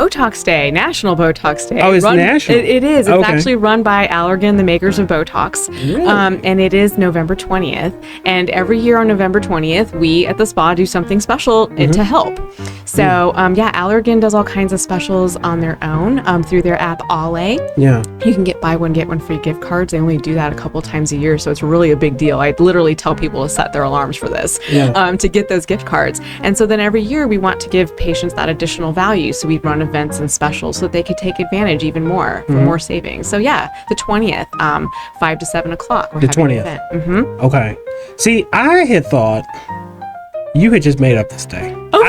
Botox Day, National Botox Day. Oh, it's national? It is. It's Okay. actually run by Allergan, the makers of Botox. Really? And it is November 20th. And every year on November 20th, we at the spa do something special to help. So, Allergan does all kinds of specials on their own through their app, Ale. Yeah. You can buy one, get one free gift cards. They only do that a couple times a year, so it's really a big deal. I literally tell people to set their alarms for this to get those gift cards. And so then every year we want to give patients that additional value. So we run events and specials so that they could take advantage even more for more savings. So the 20th, 5 to 7 o'clock. We're The having 20th. an event. Okay. See, I had thought you had just made up this day. Oh.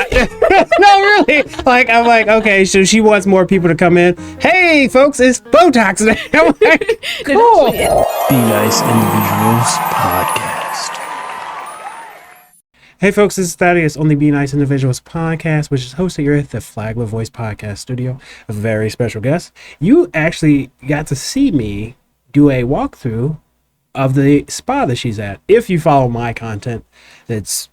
No, really. I'm like, okay, so she wants more people to come in. Hey, folks, it's Botox Day. I'm like, cool. Be Nice Individuals Podcast. Hey, folks, this is Thaddeus on the Be Nice Individuals Podcast, which is hosted here at the Flagler Voice Podcast Studio. A very special guest. You actually got to see me do a walkthrough of the spa that she's at. If you follow my content, that's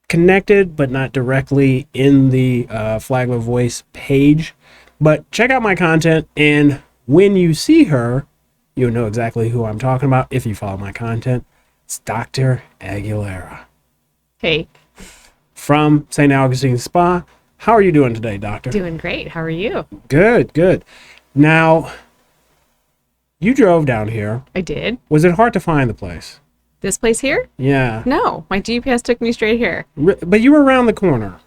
connected but not directly in the Flagler Voice page. But check out my content, and when you see her, you'll know exactly who I'm talking about. If you follow my content, it's Dr. Aguilera Hey, from St. Augustine Spa. How are you doing today, doctor? doing great. How are you? Good, good. Now, you drove down here. I did. Was it hard to find the place? This place here? Yeah. No, my GPS took me straight here. But you were around the corner.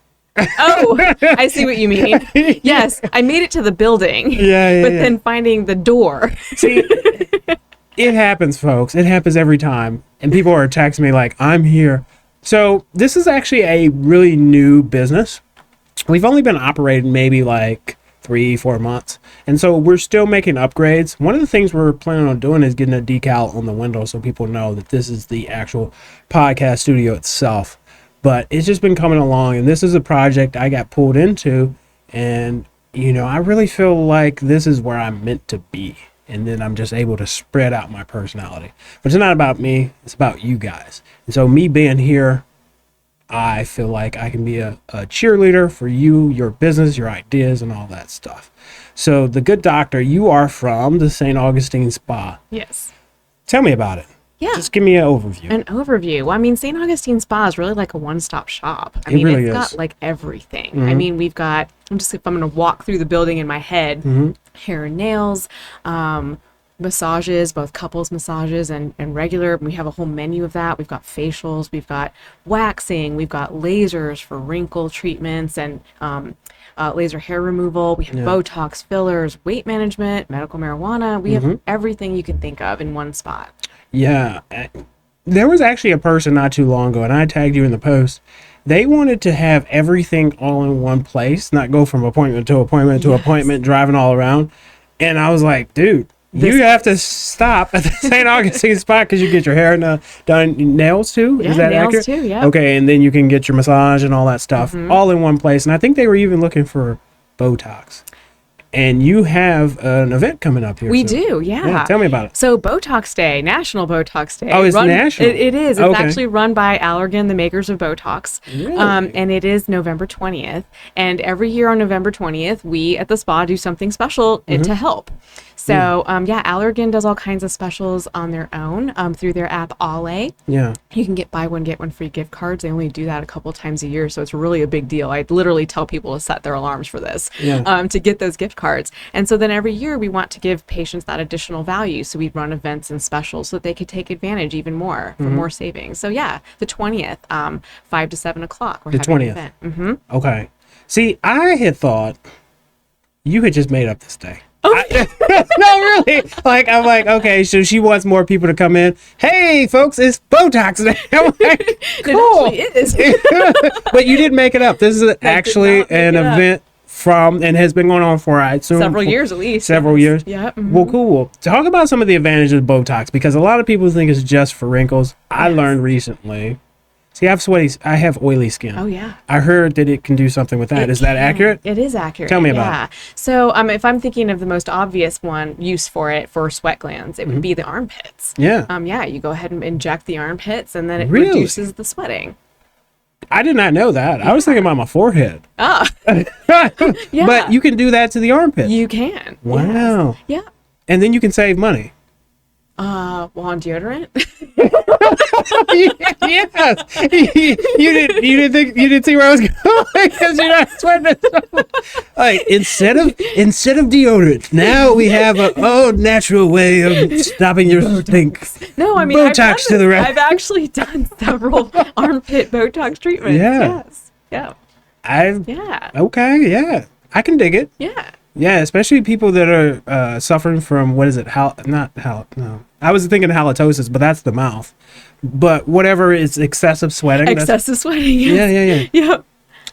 Oh, I see what you mean. Yes, I made it to the building. Yeah. But then finding the door. See, it happens, folks. It happens every time. And people are texting me like, I'm here. So this is actually a really new business. We've only been operating maybe like 3-4 months. And so we're still making upgrades. One of the things we're planning on doing is getting a decal on the window so people know that this is the actual podcast studio itself. But it's just been coming along, and this is a project I got pulled into, and I really feel like this is where I'm meant to be. And then I'm just able to spread out my personality. But it's not about me, it's about you guys. And so me being here, I feel like I can be a cheerleader for you, your business, your ideas, and all that stuff. So the good doctor, you are from the St. Augustine Spa. Yes. Tell me about it. Yeah. Just give me an overview. An overview. Well, I mean, St. Augustine Spa is really like a one-stop shop. I It mean, really it's is. got like everything. I mean, we've got, if I'm going to walk through the building in my head, hair and nails, massages, both couples massages and regular. We have a whole menu of that. We've got facials, we've got waxing, we've got lasers for wrinkle treatments and laser hair removal. We have Botox, fillers, weight management, medical marijuana. We have everything you can think of in one spot. Yeah. There was actually a person not too long ago, and I tagged you in the post. They wanted to have everything all in one place, not go from appointment to appointment to appointment, driving all around. And I was like, dude, you have to stop at the St. Augustine spot because you get your hair done, nails too. Yeah, Is that nails accurate? too, yeah. Okay, and then you can get your massage and all that stuff all in one place. And I think they were even looking for Botox. And you have an event coming up here. We do, yeah. Tell me about it. So Botox Day, National Botox Day. Oh, it's national? It is. It's Okay. actually run by Allergan, the makers of Botox. Really? And it is November 20th. And every year on November 20th, we at the spa do something special to help. So, Allergan does all kinds of specials on their own through their app, Ale. Yeah. You can buy one, get one free gift cards. They only do that a couple times a year, so it's really a big deal. I literally tell people to set their alarms for this to get those gift cards. And so then every year we want to give patients that additional value. So we run events and specials so that they could take advantage even more for more savings. So the 20th, 5 to 7 o'clock. We're The having 20th. an event. Okay. See, I had thought you had just made up this day. No, really. I'm like, okay, so she wants more people to come in. Hey, folks, it's Botox Day. I'm like, cool. It actually is. But you didn't make it up. This is actually not make an it up. event from, and has been going on for, I assume, Several years at least. Several years. Yeah. Well, cool. Talk about some of the advantages of Botox, because a lot of people think it's just for wrinkles. I learned recently. See, I have oily skin. Oh, yeah. I heard that it can do something with that. Is that accurate? It is accurate. Tell me about it. So if I'm thinking of the most obvious use for it for sweat glands, it would be the armpits. Yeah. You go ahead and inject the armpits, and then it Really? reduces the sweating. I did not know that. I was thinking about my forehead. Ah, yeah. But you can do that to the armpit. You can. Wow. Yes. Yeah. And then you can save money. Well, on deodorant. Yes. You didn't see where I was going because you're not sweating. Like instead of deodorant, now we have a natural way of stopping your stink. No, I mean Botox to the right. I've actually done several armpit Botox treatments. Yeah. Yes. Yeah. Yeah. Okay. Yeah. I can dig it. Yeah. Yeah, especially people that are suffering from what is it? No, I was thinking halitosis, but that's the mouth. But whatever is excessive sweating. Excessive sweating. Yes. Yeah. Yep.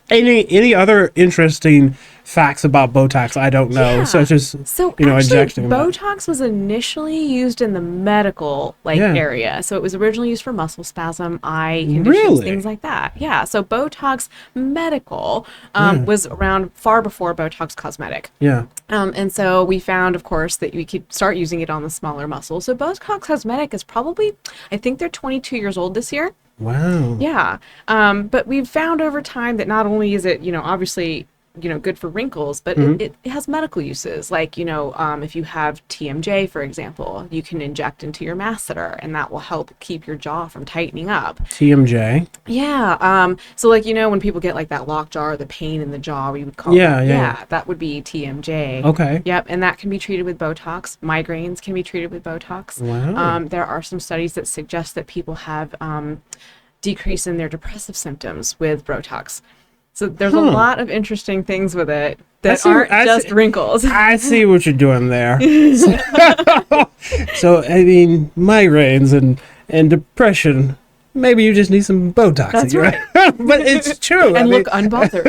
Any other interesting facts about Botox I don't know, such as actually, injection. Botox was initially used in the medical area. So it was originally used for muscle spasm, eye conditions, things like that. Yeah. So Botox medical was around far before Botox cosmetic. Yeah. And so we found, of course, that we could start using it on the smaller muscles. So Botox cosmetic is probably, I think they're 22 years old this year. Wow. Yeah. But we've found over time that not only is it, obviously, good for wrinkles, but it has medical uses. Like, if you have TMJ, for example, you can inject into your masseter and that will help keep your jaw from tightening up. TMJ. Yeah. So like, when people get like that lockjaw or the pain in the jaw, we would call that would be TMJ. Okay. Yep. And that can be treated with Botox. Migraines can be treated with Botox. Wow. There are some studies that suggest that people have decrease in their depressive symptoms with Botox. So there's a lot of interesting things with it that aren't just wrinkles. I see what you're doing there. So I mean, migraines and depression. Maybe you just need some Botox. That's right. But it's true. And look unbothered.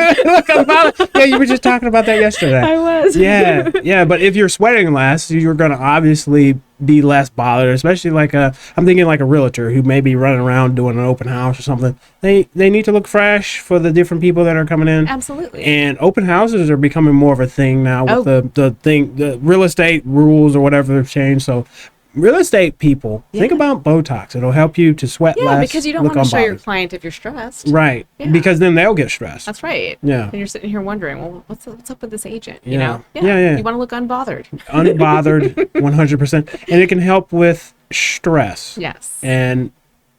Yeah, you were just talking about that yesterday. I was. Yeah. But if you're sweating less, you're going to obviously be less bothered, especially I'm thinking like a realtor who may be running around doing an open house or something. They need to look fresh for the different people that are coming in. Absolutely. And open houses are becoming more of a thing now with the real estate rules or whatever have changed. So real estate people, think about Botox. It'll help you to sweat less. Yeah, because you don't want to show your client if you're stressed. Right. Yeah. Because then they'll get stressed. That's right. Yeah. And you're sitting here wondering, well, what's up with this agent? Yeah. You know? Yeah. You want to look unbothered. Unbothered, 100%. And it can help with stress. Yes. And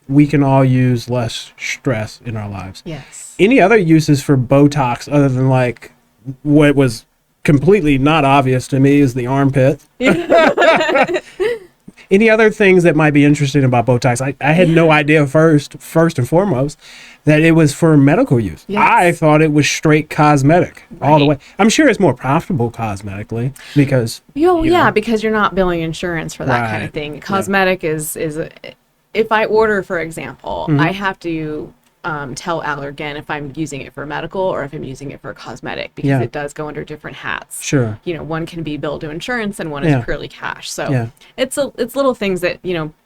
we can all use less stress in our lives. Yes. Any other uses for Botox other than like what was completely not obvious to me is the armpit? Any other things that might be interesting about Botox? I had no idea first and foremost that it was for medical use. Yes. I thought it was straight cosmetic all the way. I'm sure it's more profitable cosmetically because because you're not billing insurance for that kind of thing. Cosmetic is if I order, for example, I have to tell Allergan if I'm using it for medical or if I'm using it for cosmetic because it does go under different hats. Sure. One can be billed to insurance and one is purely cash. So it's little things that,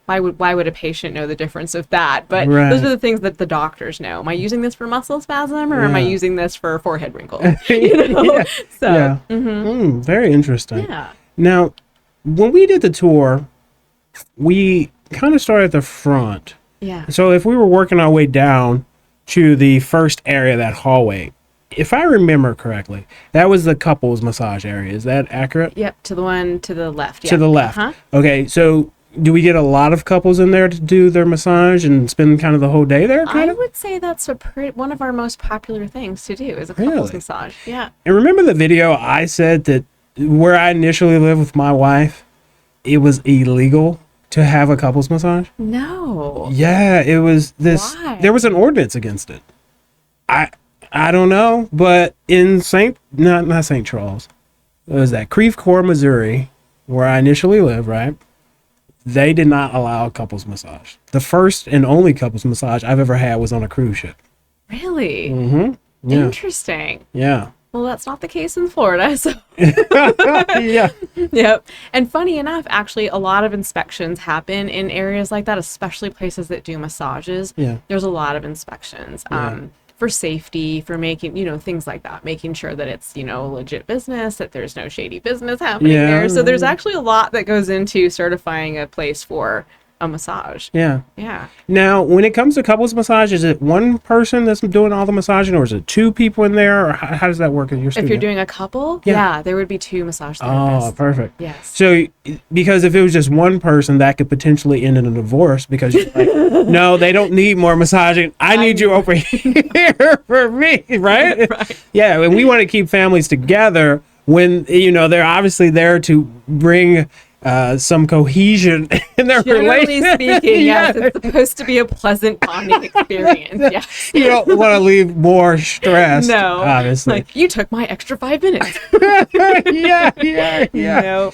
why would a patient know the difference of that? But those are the things that the doctors know. Am I using this for muscle spasm or am I using this for forehead wrinkles? So very interesting. Yeah. Now, when we did the tour, we kind of started at the front. Yeah. So if we were working our way down to the first area, that hallway, if I remember correctly, that was the couples massage area. Is that accurate? Yep. To the one to the left. To the left. Okay. So do we get a lot of couples in there to do their massage and spend kind of the whole day there? I would say that's one of our most popular things to do is a couples massage. Yeah. And remember the video I said that where I initially lived with my wife, it was illegal to have a couples massage? No. Yeah, it was this. Why? There was an ordinance against it. I don't know, but in not St. Charles, it was that Creve Coeur, Missouri, where I initially lived, right? They did not allow a couples massage. The first and only couples massage I've ever had was on a cruise ship. Really? Mm-hmm. Yeah. Interesting. Yeah. Well, that's not the case in Florida. So. Yeah. Yep. And funny enough, actually, a lot of inspections happen in areas like that, especially places that do massages. Yeah. There's a lot of inspections for safety, for making, things like that, making sure that it's, legit business, that there's no shady business happening there. So there's actually a lot that goes into certifying a place for a massage. Yeah. Yeah. Now, when it comes to couples massage, is it one person that's doing all the massaging, or is it two people in there, or how does that work in your studio? If you're doing a couple, Yeah. there would be 2 massage therapists. Oh, perfect. Yes. So, because if it was just one person, that could potentially end in a divorce because you're like, no, they don't need more massaging. I need you over here for me, right? Right. Yeah, and we want to keep families together when, they're obviously there to bring some cohesion in their Generally relationship. speaking, yes, it's supposed to be a pleasant bonding experience. Yes. You don't want to leave more stressed, No. obviously. Like, you took my extra 5 minutes. yeah.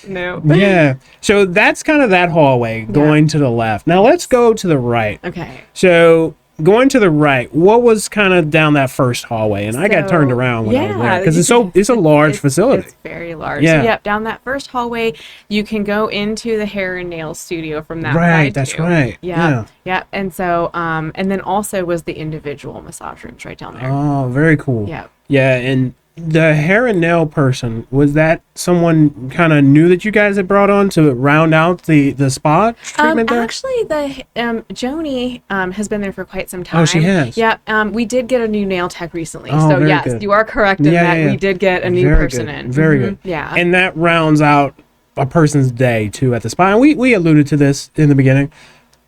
No. Yeah. So that's kind of that hallway going to the left. Now let's go to the right. Okay. So going to the right, what was kind of down that first hallway? And I got turned around when I was there because it's a large facility. It's very large. Yeah. So, yep, down that first hallway, you can go into the hair and nail studio from that Right, side that's too. right. Yeah. And so, and then also was the individual massage rooms right down there. Oh, very cool. Yeah. Yeah, and the hair and nail person, was that someone kind of new that you guys had brought on to round out the spa treatment there? Actually, the Joni has been there for quite some time. Oh, she has? Yeah. We did get a new nail tech recently. Oh, So very yes, good. you are correct in that we did get a new Very person good. in. Very Mhm. good. Yeah. And that rounds out a person's day too at the spa. And we alluded to this in the beginning.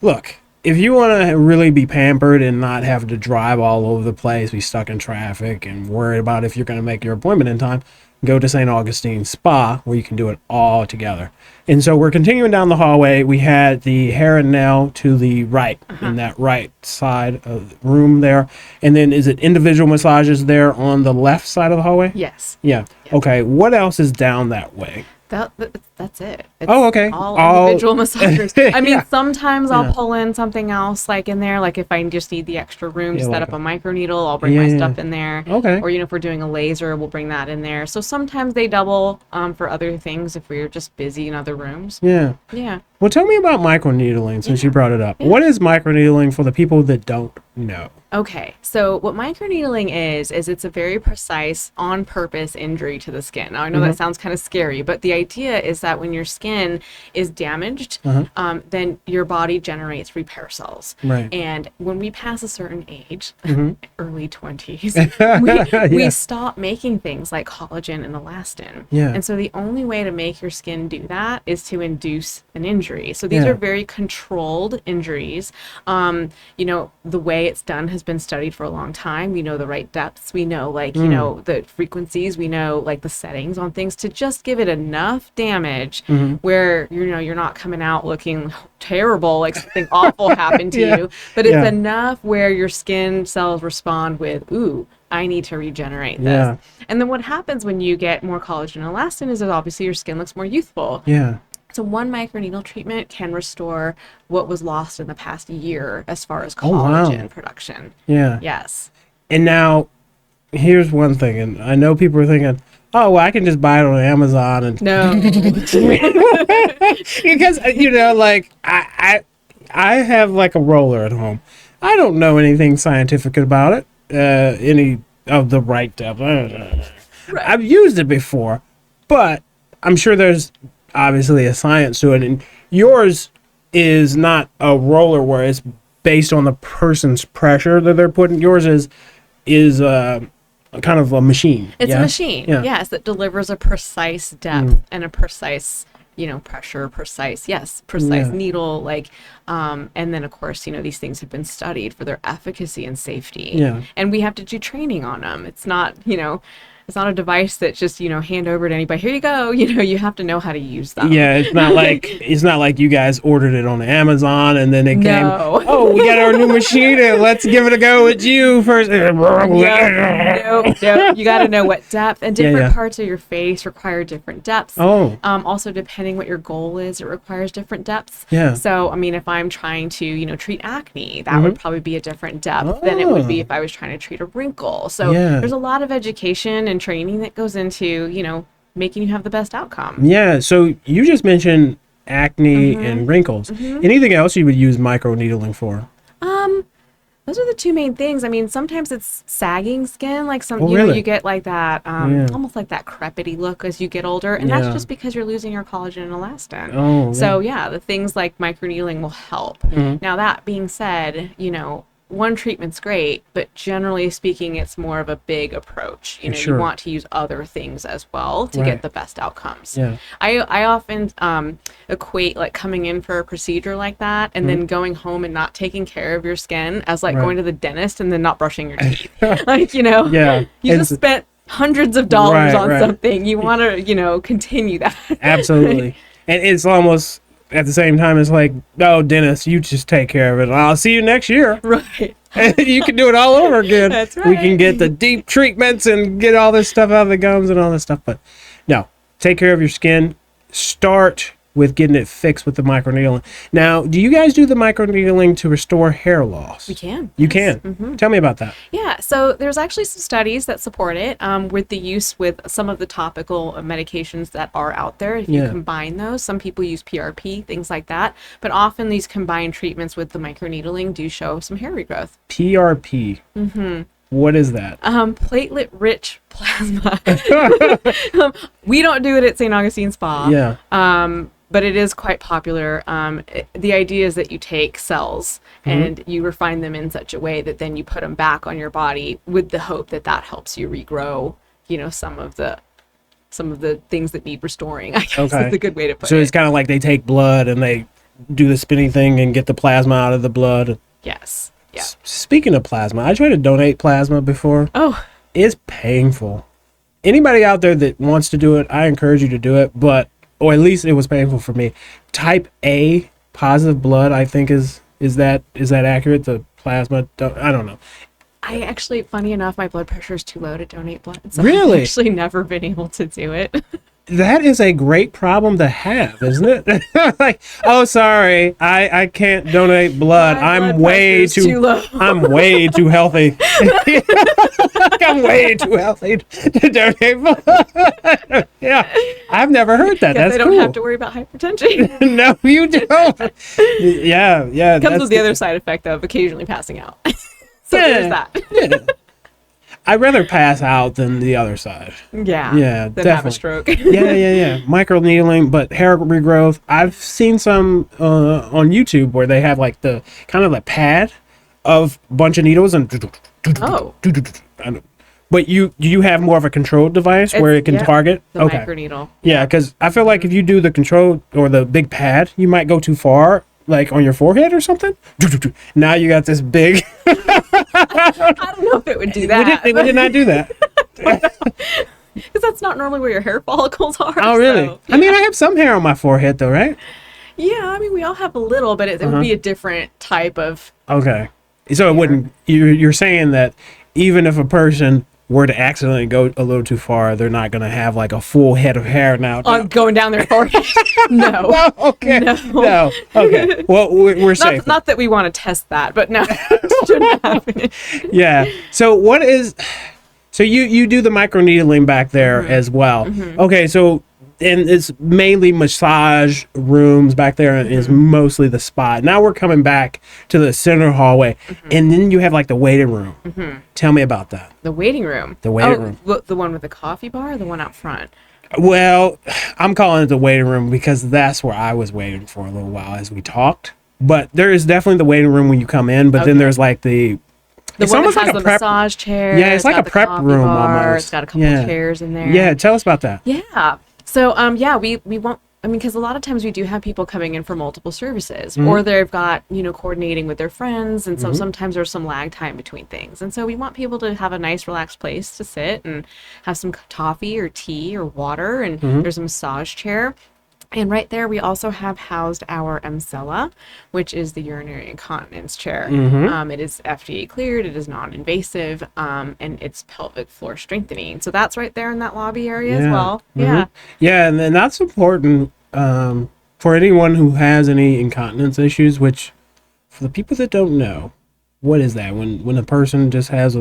Look, if you want to really be pampered and not have to drive all over the place, be stuck in traffic and worry about if you're going to make your appointment in time, go to St. Augustine Spa where you can do it all together. And so we're continuing down the hallway. We had the hair and nail to the right, in that right side of the room there. And then is it individual massages there on the left side of the hallway? Yes. Yeah. Okay. What else is down that way? That's it. It's Oh, okay. All individual massagers. I mean, Yeah. sometimes I'll pull in something else like in there. Like if I just need the extra room to Yeah, set like up a micro needle, I'll bring my stuff in there. Okay. Or if we're doing a laser, we'll bring that in there. So sometimes they double for other things if we're just busy in other rooms. Yeah. Yeah. Well, tell me about microneedling since you brought it up. What is microneedling for the people that don't know? Okay, so what microneedling is it's a very precise, on-purpose injury to the skin. Now, I know that sounds kind of scary, but the idea is that when your skin is damaged, then your body generates repair cells. Right. And when we pass a certain age, early 20s, we stop making things like collagen and elastin. Yeah. And so the only way to make your skin do that is to induce an injury. So these are very controlled injuries. The way it's done has been studied for a long time. We know the right depths. We know the frequencies. We know like the settings on things to just give it enough damage where you're not coming out looking terrible, like something awful happened to you, but it's enough where your skin cells respond with, ooh, I need to regenerate this. Yeah. And then what happens when you get more collagen and elastin is that obviously your skin looks more youthful. Yeah. So one microneedle treatment can restore what was lost in the past year as far as collagen production. Yeah. Yes. And now, here's one thing, and I know people are thinking, oh, well, I can just buy it on Amazon. And No. because, like, I have, like, a roller at home. I don't know anything scientific about it, any of the right depth. Right. I've used it before, but I'm sure there's obviously a science to it, and yours is not a roller where it's based on the person's pressure that they're putting. Yours is kind of a machine. It's a machine, yes, that delivers a precise depth and a precise pressure, precise needle, like, and then of course, these things have been studied for their efficacy and safety. Yeah. And we have to do training on them. It's not, it's not a device that just, hand over to anybody. Here you go. You have to know how to use them. Yeah, it's not like you guys ordered it on Amazon and then it came. Oh, we got our new machine and let's give it a go with you first. No. You got to know what depth, and different parts of your face require different depths. Oh. Also, depending what your goal is, it requires different depths. Yeah. So, I mean, if I'm trying to, treat acne, that would probably be a different depth than it would be if I was trying to treat a wrinkle. So there's a lot of education and training that goes into, making you have the best outcome. Yeah. So you just mentioned acne and wrinkles. Anything else you would use microneedling for? Those are the two main things. I mean, sometimes it's sagging skin, like Oh, really? you get like that, Yeah. almost like that crepity look as you get older, and Yeah. that's just because you're losing your collagen and elastin. Oh, So yeah, the things like microneedling will help. Now that being said, one treatment's great, but generally speaking, it's more of a big approach. Sure. You want to use other things as well to Right. get the best outcomes. Yeah. I often equate like coming in for a procedure like that and then going home and not taking care of your skin as like Right. going to the dentist and then not brushing your teeth. Like, Yeah. you just spent hundreds of dollars Right, on right. something. You want to, continue that. Absolutely. And it's almost at the same time, it's like, oh, dentist, you just take care of it. I'll see you next year. Right. You can do it all over again. That's We can right. get the deep treatments and get all this stuff out of the gums and all this stuff. But no, take care of your skin. Start with getting it fixed with the microneedling. Now, do you guys do the microneedling to restore hair loss? We can. You Yes. can. Tell me about that. Yeah, so there's actually some studies that support it with the use with some of the topical medications that are out there. If you Yeah. combine those, some people use PRP, things like that. But often these combined treatments with the microneedling do show some hair regrowth. PRP. What is that? Platelet-rich plasma. We don't do it at St. Augustine Spa. Yeah. But it is quite popular. The idea is that you take cells and you refine them in such a way that then you put them back on your body with the hope that that helps you regrow, some of the things that need restoring, I guess Okay. is a good way to put So it. it's kind of like they take blood and they do the spinning thing and get the plasma out of the blood. Yes. Yeah. Speaking of plasma, I tried to donate plasma before. Oh, It's painful. Anybody out there that wants to do it, I encourage you to do it, or at least it was painful for me. Type A positive blood, I think is that accurate? The plasma, I don't know. I actually, funny enough, my blood pressure is too low to donate blood. So Really? I've actually never been able to do it. That is a great problem to have, isn't it? Like, oh, sorry, I can't donate blood. My I'm blood way pressure's too low. I'm way too healthy. I'm way too healthy to donate blood. Yeah, I've never heard that. Guess That's I don't cool. have to worry about hypertension. No, you don't. Yeah. Comes with the other side effect of occasionally passing out. So there's that. Yeah. I'd rather pass out than the other side. Yeah. Yeah, Than have definitely. a stroke. Yeah. Microneedling, but hair regrowth. I've seen some on YouTube where they have like the kind of a pad of a bunch of needles and. Oh. But you have more of a controlled device where it can Yep, target. The Okay. microneedle. Yeah, because I feel like if you do the control or the big pad, you might go too far, like on your forehead or something. Now you got this big. I don't know if it would do that. We did not do that. Because that's not normally where your hair follicles are. Oh, really? so, I mean, I have some hair on my forehead, though, right? yeah, I mean, we all have a little, but it would be a different type of. Okay. So it wouldn't. You're saying that even if a person were to accidentally go a little too far, they're not going to have like a full head of hair now. Going down their forehead. No. No, okay. No. Okay. Well, we're safe. Not that we want to test that, but no. It shouldn't happen. Yeah. So what is? So you do the microneedling back there as well. Okay. So and it's mainly massage rooms back there is mostly the spot. Now we're coming back to the center hallway, and then you have like the waiting room. Tell me about that. The waiting room. The waiting room. The one with the coffee bar or the one out front? Well, I'm calling it the waiting room because that's where I was waiting for a little while as we talked. But there is definitely the waiting room when you come in, but then there's like The it's one almost that has like a the prep. massage chair. Yeah, it's like got a the prep coffee room bar, almost. It's got a couple Yeah. chairs in there. Yeah, tell us about that. Yeah. So, we won't, I mean, because a lot of times we do have people coming in for multiple services, or they've got, coordinating with their friends. And so sometimes there's some lag time between things. And so we want people to have a nice, relaxed place to sit and have some coffee or tea or water. And there's a massage chair. And right there, we also have housed our Emcella, which is the urinary incontinence chair. It is FDA cleared, it is non-invasive, and it's pelvic floor strengthening. So that's right there in that lobby area as well. Yeah. Yeah, and then that's important for anyone who has any incontinence issues, which for the people that don't know, what is that? When a person just has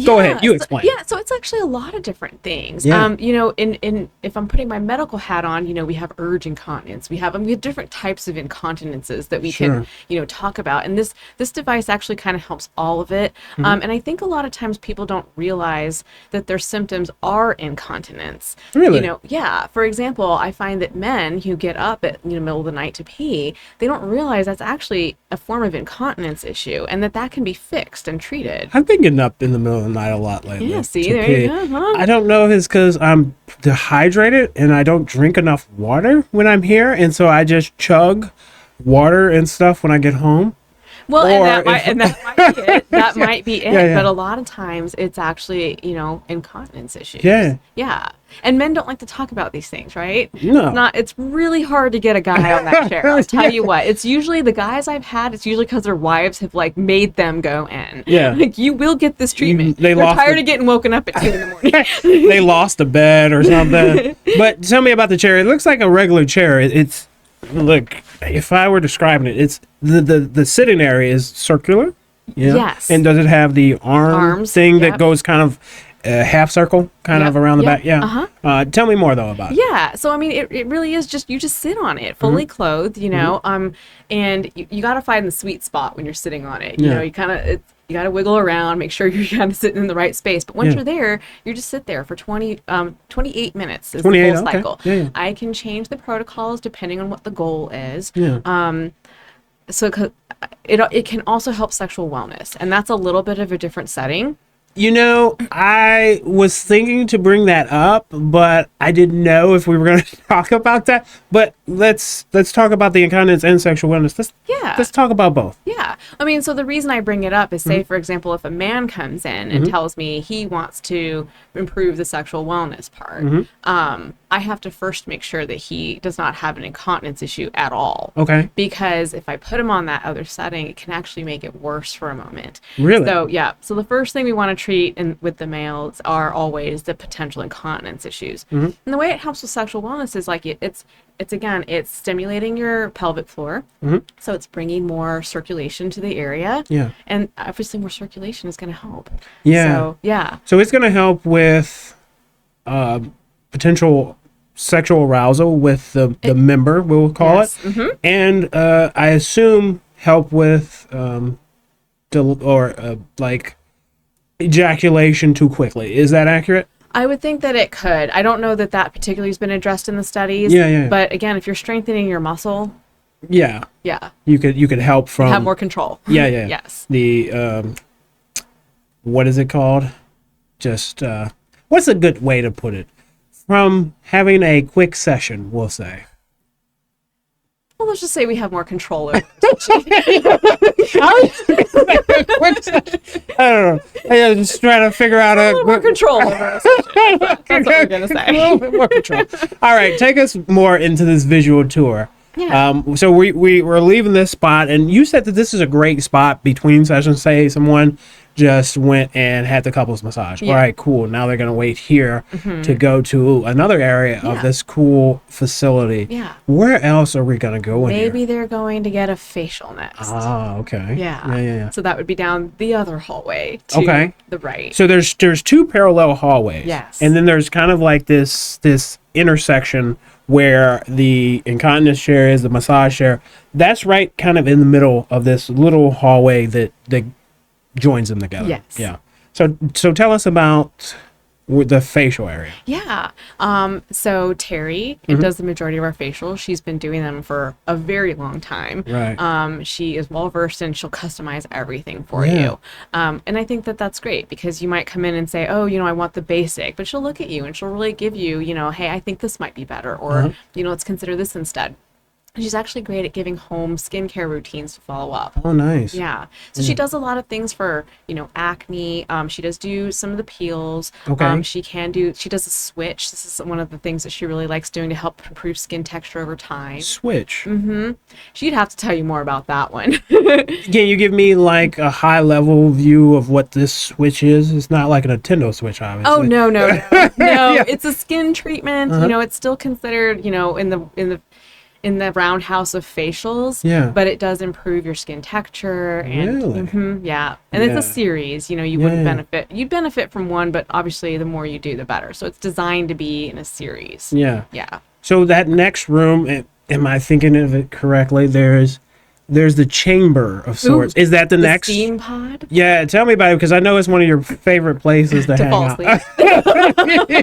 Go ahead, you so- explain. Yeah, so it's actually a lot of different things. Yeah. In if I'm putting my medical hat on, we have urge incontinence. We have different types of incontinences that we Sure. can, talk about. And this device actually kind of helps all of it. Mm-hmm. And I think a lot of times people don't realize that their symptoms are incontinence. Really? Yeah. For example, I find that men who get up at middle of the night to pee, they don't realize that's actually a form of incontinence issue, and that can be fixed and treated. I've been getting up in the middle of the night a lot lately. Yeah, see, to there pee. you go, huh? I don't know if it's because I'm dehydrated and I don't drink enough water when I'm here, and so I just chug water and stuff when I get home. Well, Or and that might be it. That might be it. Yeah, yeah. But a lot of times it's actually, incontinence issues. Yeah. Yeah. And men don't like to talk about these things, right? No. It's really hard to get a guy on that chair. I'll tell you what. It's usually the guys I've had, it's usually because their wives have made them go in. Yeah. You will get this treatment. They They're lost tired the- of getting woken up at 2 in the morning. They lost a bed or something. But tell me about the chair. It looks like a regular chair. It's look. If I were describing it, it's the sitting area is circular. Yeah. Yes. And does it have the arms thing that yep. goes kind of half circle, kind Yep, of around the yep, back? Yeah. uh-huh. Tell me more though about it. Yeah, so I mean, it really is just you just sit on it, fully clothed, and you got to find the sweet spot when you're sitting on it. Yeah. You got to wiggle around, make sure you're kind of sitting in the right space. But once Yeah. you're there, you just sit there for 28 minutes is 28, the full okay. cycle. Yeah, yeah. I can change the protocols depending on what the goal is. Yeah. So it can also help sexual wellness, and that's a little bit of a different setting. I was thinking to bring that up, but I didn't know if we were going to talk about that. But let's talk about the incontinence and sexual wellness. Let's talk about both. Yeah. I mean, so the reason I bring it up is, say, for example, if a man comes in and tells me he wants to improve the sexual wellness part, I have to first make sure that he does not have an incontinence issue at all. Okay. Because if I put him on that other setting, it can actually make it worse for a moment. Really? So, yeah. So the first thing we want to treat with the males are always the potential incontinence issues. And the way it helps with sexual wellness is it's stimulating your pelvic floor. So it's bringing more circulation to the area. Yeah. And obviously more circulation is going to help. Yeah. So, yeah. So it's going to help with potential sexual arousal with the member, we'll call Yes. it. And I assume help with ejaculation too quickly. Is that accurate? I would think that it could. I don't know that particularly has been addressed in the studies. Yeah. But again, if you're strengthening your muscle, Yeah. yeah, You could help from have more control. Yeah. Yes. The what is it called? Just what's a good way to put it? From having a quick session, we'll say. Well, let's just say we have more control over I don't know. I'm just trying to figure out more control over us. That's what we're gonna a say. little bit more control. All right, take us more into this visual tour. Yeah. So we're leaving this spot, and you said that this is a great spot between sessions. Say someone just went and had the couples massage. Yeah. All right, cool. Now they're going to wait here to go to another area of Yeah. this cool facility. Yeah. Where else are we going to go in here? Maybe they're going to get a facial next. Ah, okay. Yeah. So that would be down the other hallway to Okay. the right. So there's two parallel hallways. Yes. And then there's kind of like this intersection where the incontinence chair is, the massage chair. That's right kind of in the middle of this little hallway that joins them together. Yes. Yeah. So tell us about the facial area. Yeah. So Terry does the majority of our facials. She's been doing them for a very long time. Right. She is well versed and she'll customize everything for Yeah. you. And I think that that's great because you might come in and say, oh, I want the basic, but she'll look at you and she'll really give you, hey, I think this might be better, or, let's consider this instead. She's actually great at giving home skincare routines to follow up. Oh, nice. Yeah. So she does a lot of things for, acne. She does do some of the peels. Okay. She does a switch. This is one of the things that she really likes doing to help improve skin texture over time. Switch. She'd have to tell you more about that one. Can you give me like a high level view of what this switch is? It's not like a Nintendo Switch, obviously. Oh, no. No, Yeah. it's a skin treatment. It's still considered, in the roundhouse of facials. Yeah. But it does improve your skin texture. And Really? yeah. And Yeah. it's a series. You know, you wouldn't benefit. You'd benefit from one, but obviously the more you do, the better. So it's designed to be in a series. Yeah. Yeah. So that next room, am I thinking of it correctly? There's the chamber of sorts. Ooh, Is that the next? steam pod? Yeah, tell me about it because I know it's one of your favorite places to hang fall out. asleep.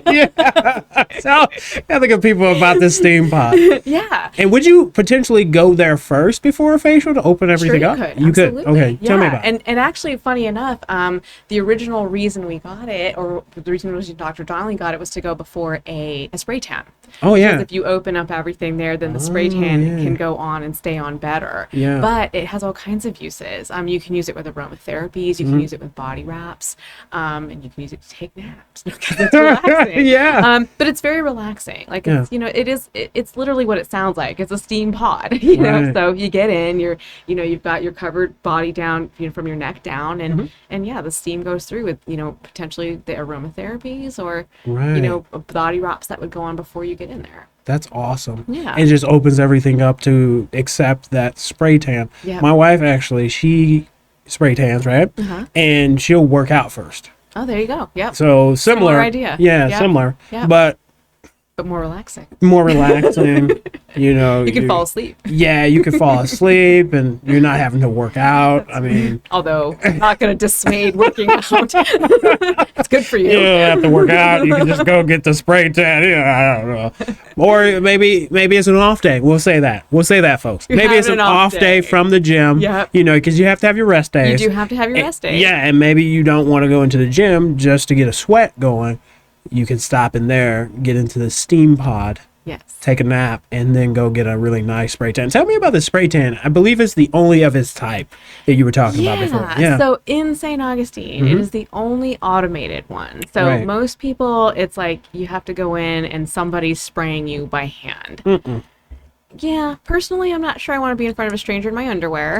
Yeah. So I think of people about this steam pod. Yeah. And would you potentially go there first before a facial to open everything up? You could. Okay, Yeah. tell me about it. And actually, funny enough, the original reason we got it, or the reason Dr. Donnelly got it, was to go before a spray tan. Oh, yeah. Because if you open up everything there, then the spray tan can go on and stay on better. Yeah. But it has all kinds of uses. You can use it with aromatherapies. You can use it with body wraps. And you can use it to take naps. Because it's relaxing. Yeah. But it's very relaxing. Like, it's, you know, it's literally what it sounds like. It's a steam pod, you know? Right. So you get in, you've got your covered body down, from your neck down. And yeah, the steam goes through with, potentially the aromatherapies or, body wraps that would go on before you get in there. That's awesome. Yeah. It just opens everything up to accept that spray tan. Yeah. My wife actually, she spray tans, right? And she'll work out first. Oh, there you go. Yep. So similar idea. Yeah, Yep. similar. Yep. But more relaxing. more relaxing. You can fall asleep. Yeah, you can fall asleep and you're not having to work out. I mean, Although I'm not going to dissuade working out. It's good for you. you don't have to work out. You can just go get the spray tan. I don't know. Or maybe it's an off day. We'll say that, folks. Maybe it's an off day from the gym. Yep. Because you have to have your rest days. You do have to have your rest days. Yeah, and maybe you don't want to go into the gym just to get a sweat going. You can stop in there, get into the steam pod, Yes. take a nap, and then go get a really nice spray tan. Tell me about the spray tan. I believe it's the only of its type that you were talking about before. Yeah. So in St. Augustine, it is the only automated one. So most people, it's like you have to go in and somebody's spraying you by hand. Yeah, personally, I'm not sure I want to be in front of a stranger in my underwear.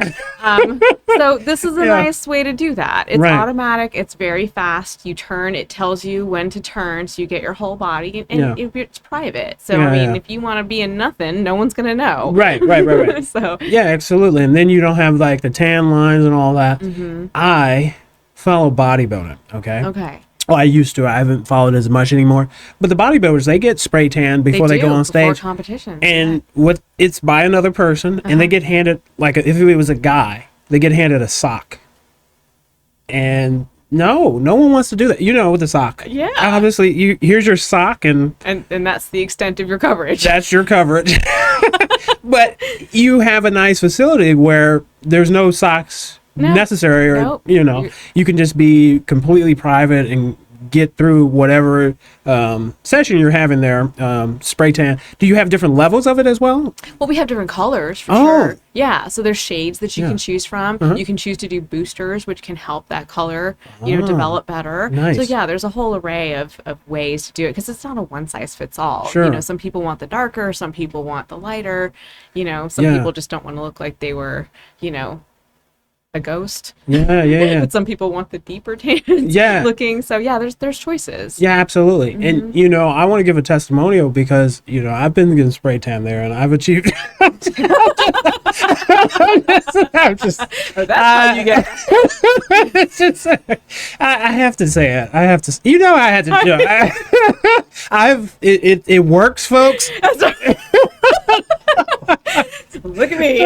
So this is a nice way to do that. It's automatic. It's very fast. You turn. It tells you when to turn, so you get your whole body, and it's private. So, if you want to be in nothing, no one's going to know. Right. So yeah, absolutely. And then you don't have like the tan lines and all that. I follow bodybuilding, okay? Okay. Oh, I used to. I haven't followed as much anymore. But the bodybuilders, they get spray tan before they go on stage. Before competitions. And it's by another person, and they get handed, like, if it was a guy, they get handed a sock. And no one wants to do that. With the sock. Yeah. Obviously, here's your sock, and that's the extent of your coverage. that's your coverage. But you have a nice facility where there's no socks necessary, or you can just be completely private and get through whatever session you're having there. Spray tan. Do you have different levels of it as well? Well, we have different colors for sure. Yeah, so there's shades that you can choose from. You can choose to do boosters, which can help that color, develop better. Nice. So yeah, there's a whole array of ways to do it because it's not a one size fits all. Sure. Some people want the darker, some people want the lighter. Some people just don't want to look like they were, a ghost. Yeah. But some people want the deeper tan looking. So yeah, there's choices. Yeah, absolutely. And I want to give a testimonial because I've been getting spray tan there and I've achieved. I'm just That's how you get. it's just, I have to say it. I have to. I had to do it. It works, folks. Look at me.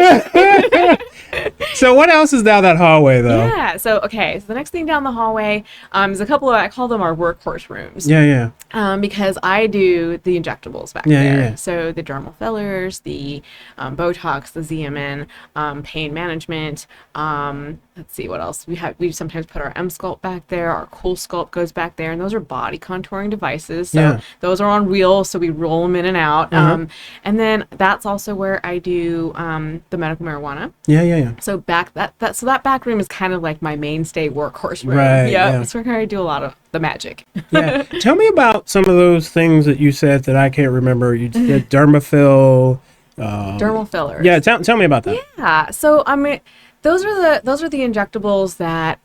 So what else is down that hallway, though? Yeah. So the next thing down the hallway is a couple of, I call them our workhorse rooms. Yeah. Because I do the injectables back there. So the dermal fillers, the Botox, the ZMN, pain management. Let's see what else we sometimes put our M Sculpt back there. Our Cool Sculpt goes back there, and those are body contouring devices. So those are on wheels, so we roll them in and out. And then that's also where I do the medical marijuana. Yeah. So that back room is kind of like my mainstay workhorse room. Right. Yeah. That's where I do a lot of the magic. Yeah. Tell me about some of those things that you said that I can't remember. You did dermafill. Dermal fillers. Yeah. Tell me about that. Yeah. So those are the injectables that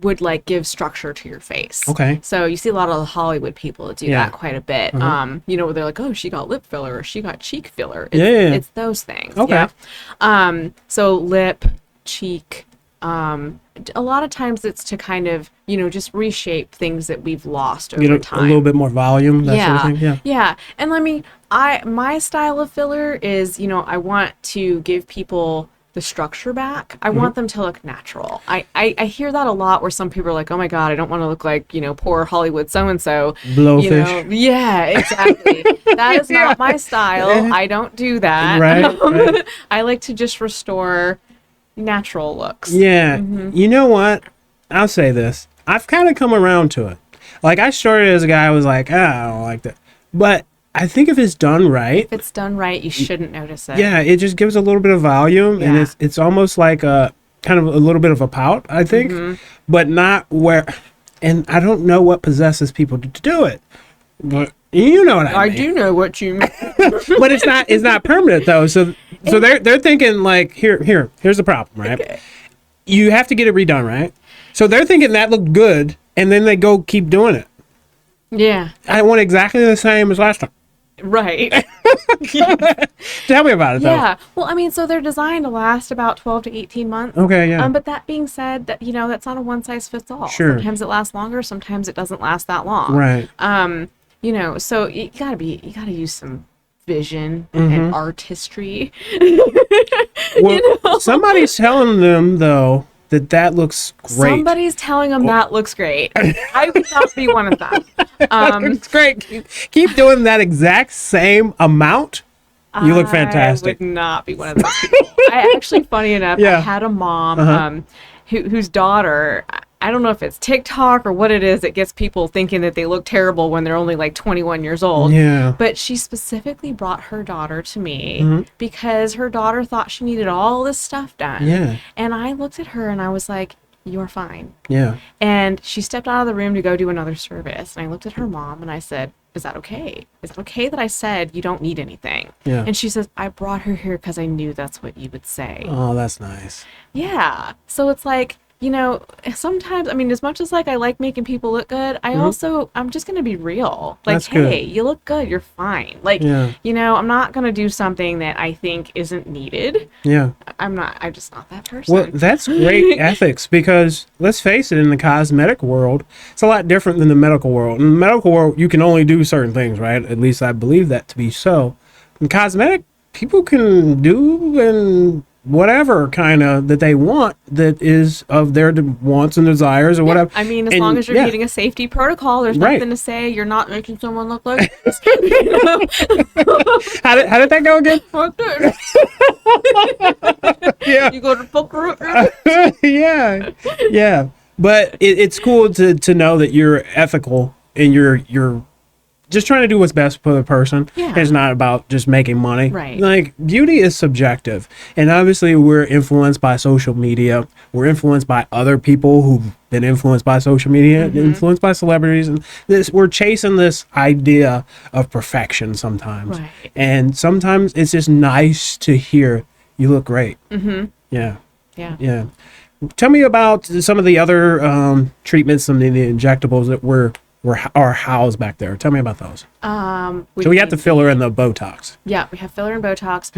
would like give structure to your face. Okay. So you see a lot of the Hollywood people that do Yeah. that quite a bit. You know, they're like, oh, she got lip filler or she got cheek filler. It's those things. Okay. Yeah. So lip, cheek, a lot of times it's to kind of, you know, just reshape things that we've lost over time. A little bit more volume, that sort of thing. Yeah. And I mean, my style of filler is, you know, I want to give people the structure back. I want them to look natural. I hear that a lot where some people are like, oh my God, I don't want to look like, you know, poor Hollywood so-and-so. Blowfish. You know? Yeah, exactly. That is not my style. I don't do that. Right. I like to just restore natural looks. Yeah. You know what? I'll say this. I've kind of come around to it. Like, I started as a guy who was like, I don't like that. But I think if it's done right. If it's done right, you shouldn't notice it. Yeah, it just gives a little bit of volume, and it's almost like a kind of a little bit of a pout, I think, but not where. And I don't know what possesses people to do it, but you know what I mean. I do know what you mean. But it's not permanent though. So they're thinking like here's the problem, right? Okay. You have to get it redone, right? So they're thinking that looked good, and then they go keep doing it. Yeah. I want exactly the same as last time. Right. Tell me about it, though. Yeah. Well, I mean, so they're designed to last about 12 to 18 months. Okay, yeah. But that being said, that, you know, that's not a one size fits all. Sure. Sometimes it lasts longer. Sometimes it doesn't last that long. Right. You know, so you gotta use some vision and artistry. Well, you know? Somebody's telling them though that looks great. Somebody's telling them that looks great. I would not be one of them. It's great. Keep doing that exact same amount. You look fantastic. I would not be one of those people. I actually, funny enough, I had a mom whose daughter, I don't know if it's TikTok or what it is that gets people thinking that they look terrible when they're only like 21 years old. Yeah. But she specifically brought her daughter to me because her daughter thought she needed all this stuff done. Yeah. And I looked at her and I was like, you're fine. Yeah. And she stepped out of the room to go do another service. And I looked at her mom and I said, is that okay? Is it okay that I said you don't need anything? Yeah. And she says, I brought her here because I knew that's what you would say. Oh, that's nice. Yeah. So it's like, you know, sometimes, I mean, as much as like I like making people look good, I'm just going to be real. Like, that's hey, good. You look good. You're fine. Like, you know, I'm not going to do something that I think isn't needed. Yeah. I'm just not that person. Well, that's great ethics because let's face it, in the cosmetic world, it's a lot different than the medical world. In the medical world, you can only do certain things, right? At least I believe that to be so. In cosmetic, people can do and whatever kind of that they want that is of their wants and desires or whatever. I mean, as long as you're meeting a safety protocol, there's nothing to say you're not making someone look like this. You know? How did that go again? Yeah. You go to poker. Yeah. But it's cool to know that you're ethical and you're just trying to do what's best for the person. Yeah. It's not about just making money. Right. Like, beauty is subjective. And obviously we're influenced by social media. We're influenced by other people who've been influenced by social media, influenced by celebrities. And we're chasing this idea of perfection sometimes. Right. And sometimes it's just nice to hear you look great. Yeah. Yeah. Tell me about some of the other treatments, some of the injectables that are housed back there. Tell me about those. So we got the filler and the Botox. Yeah, we have filler and Botox.